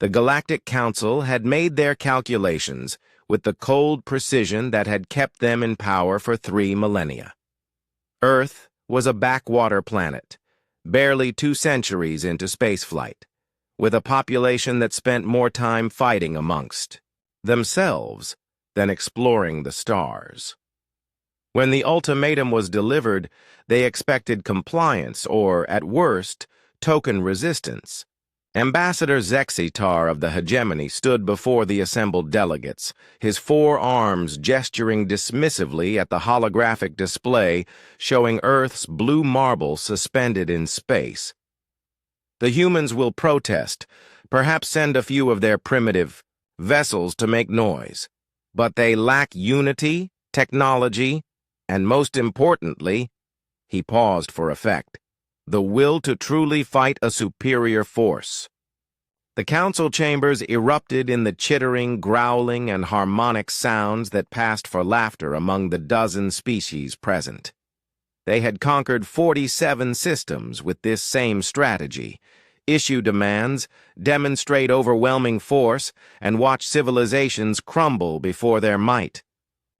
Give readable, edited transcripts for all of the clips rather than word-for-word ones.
The Galactic Council had made their calculations with the cold precision that had kept them in power for 3 millennia. Earth was a backwater planet, barely 2 centuries into spaceflight, with a population that spent more time fighting amongst themselves than exploring the stars. When the ultimatum was delivered, they expected compliance or, at worst, token resistance. Ambassador Zexitar of the Hegemony stood before the assembled delegates, his 4 arms gesturing dismissively at the holographic display showing Earth's blue marble suspended in space. The humans will protest, perhaps send a few of their primitive vessels to make noise, but they lack unity, technology, and most importantly, he paused for effect, the will to truly fight a superior force. The council chambers erupted in the chittering, growling, and harmonic sounds that passed for laughter among the dozen species present. They had conquered 47 systems with this same strategy: issue demands, demonstrate overwhelming force, and watch civilizations crumble before their might.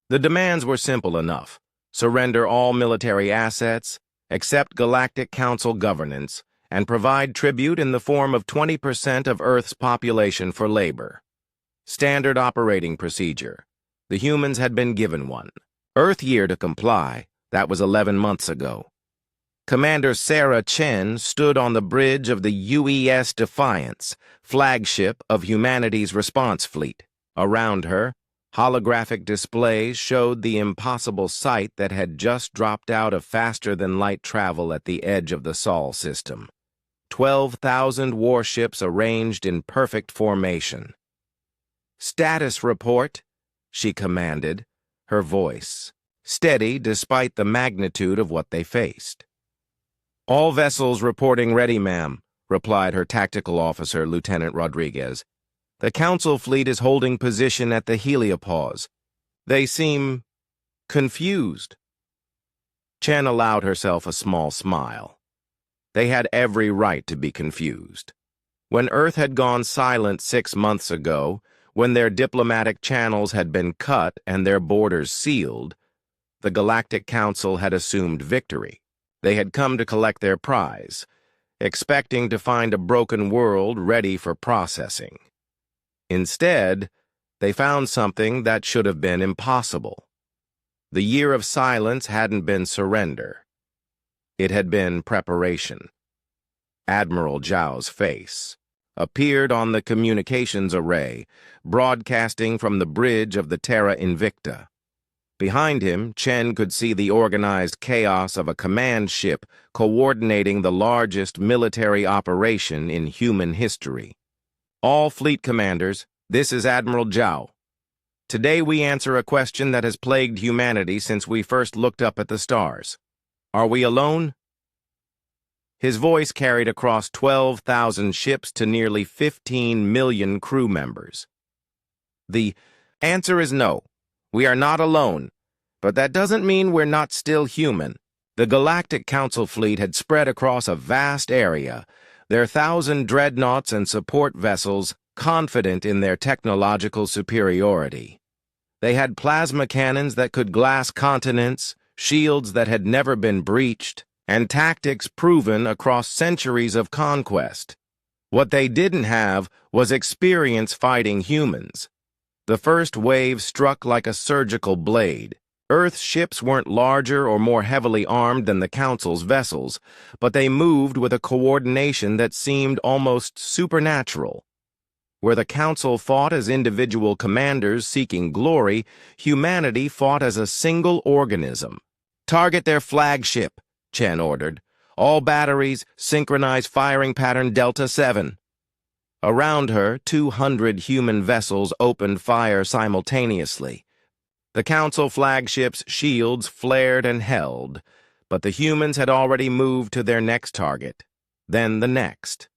The demands were simple enough: surrender all military assets, accept Galactic Council governance, and provide tribute in the form of 20% of Earth's population for labor. Standard operating procedure. The humans had been given one. Earth year to comply. That was 11 months ago. Commander Sarah Chen stood on the bridge of the UES Defiance, flagship of humanity's response fleet. Around her, holographic displays showed the impossible sight that had just dropped out of faster-than-light travel at the edge of the Sol system. 12,000 warships arranged in perfect formation. "Status report," she commanded, her voice steady despite the magnitude of what they faced. "All vessels reporting ready, ma'am," replied her tactical officer, Lieutenant Rodriguez. "The Council fleet is holding position at the heliopause. They seem confused." Chen allowed herself a small smile. They had every right to be confused. When Earth had gone silent 6 months ago, when their diplomatic channels had been cut and their borders sealed, the Galactic Council had assumed victory. They had come to collect their prize, expecting to find a broken world ready for processing. Instead, they found something that should have been impossible. The year of silence hadn't been surrender. It had been preparation. Admiral Zhao's face appeared on the communications array, broadcasting from the bridge of the Terra Invicta. Behind him, Chen could see the organized chaos of a command ship coordinating the largest military operation in human history. "All fleet commanders, this is Admiral Zhao. Today we answer a question that has plagued humanity since we first looked up at the stars. Are we alone?" His voice carried across 12,000 ships to nearly 15 million crew members. "The answer is no. We are not alone, but that doesn't mean we're not still human." The Galactic Council fleet had spread across a vast area, their 1,000 dreadnoughts and support vessels confident in their technological superiority. They had plasma cannons that could glass continents, shields that had never been breached, and tactics proven across centuries of conquest. What they didn't have was experience fighting humans. The first wave struck like a surgical blade. Earth's ships weren't larger or more heavily armed than the Council's vessels, but they moved with a coordination that seemed almost supernatural. Where the Council fought as individual commanders seeking glory, humanity fought as a single organism. "Target their flagship," Chen ordered. "All batteries, synchronize firing pattern Delta 7. Around her, 200 human vessels opened fire simultaneously. The Council flagship's shields flared and held, but the humans had already moved to their next target, then the next.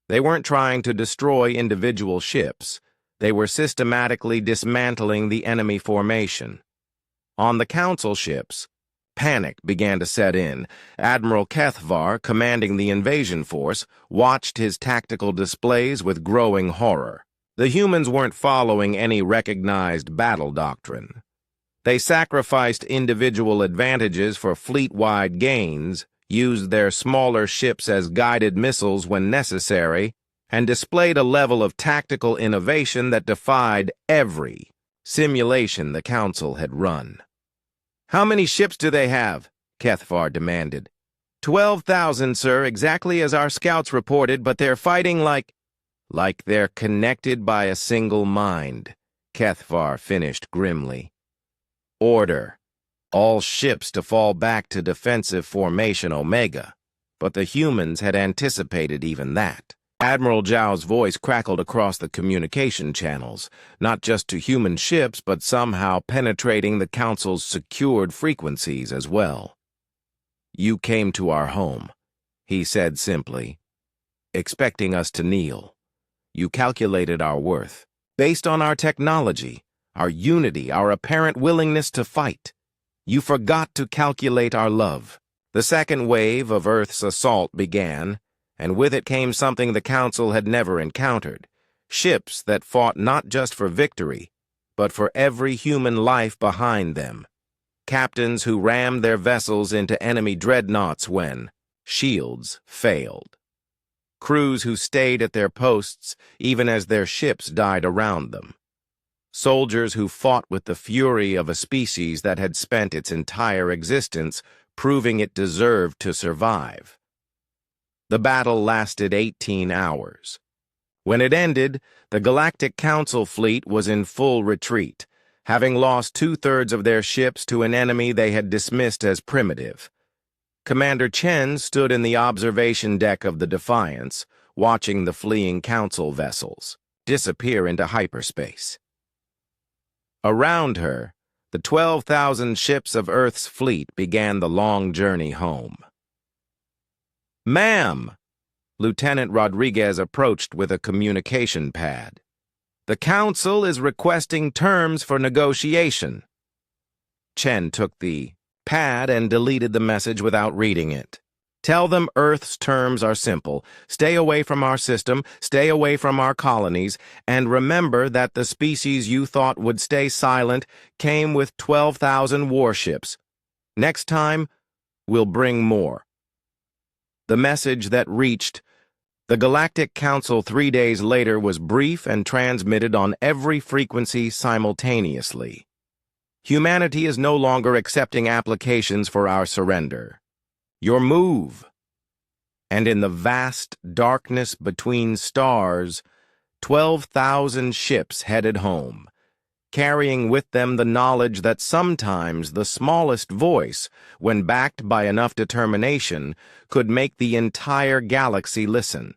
They weren't trying to destroy individual ships. They were systematically dismantling the enemy formation. On the Council ships, Panic began to set in. Admiral Kethvar, commanding the invasion force, watched his tactical displays with growing horror. The humans weren't following any recognized battle doctrine. They sacrificed individual advantages for fleet-wide gains, used their smaller ships as guided missiles when necessary, and displayed a level of tactical innovation that defied every simulation the Council had run. "How many ships do they have?" Kethvar demanded. 12,000, sir, exactly as our scouts reported, but they're fighting like they're connected by a single mind, Kethvar finished grimly. "Order. All ships to fall back to defensive formation Omega." But the humans had anticipated even that. Admiral Zhao's voice crackled across the communication channels, not just to human ships, but somehow penetrating the Council's secured frequencies as well. "You came to our home," he said simply, "expecting us to kneel. You calculated our worth, based on our technology, our unity, our apparent willingness to fight. You forgot to calculate our love." The second wave of Earth's assault began, and with it came something the Council had never encountered: ships that fought not just for victory, but for every human life behind them. Captains who rammed their vessels into enemy dreadnoughts when shields failed. Crews who stayed at their posts even as their ships died around them. Soldiers who fought with the fury of a species that had spent its entire existence proving it deserved to survive. The battle lasted 18 hours. When it ended, the Galactic Council fleet was in full retreat, having lost 2/3 of their ships to an enemy they had dismissed as primitive. Commander Chen stood in the observation deck of the Defiance, watching the fleeing Council vessels disappear into hyperspace. Around her, the 12,000 ships of Earth's fleet began the long journey home. "Ma'am!" Lieutenant Rodriguez approached with a communication pad. "The Council is requesting terms for negotiation." Chen took the pad and deleted the message without reading it. "Tell them Earth's terms are simple. Stay away from our system, stay away from our colonies, and remember that the species you thought would stay silent came with 12,000 warships. Next time, we'll bring more." The message that reached the Galactic Council 3 days later was brief and transmitted on every frequency simultaneously. "Humanity is no longer accepting applications for our surrender. Your move." And in the vast darkness between stars, 12,000 ships headed home, carrying with them the knowledge that sometimes the smallest voice, when backed by enough determination, could make the entire galaxy listen.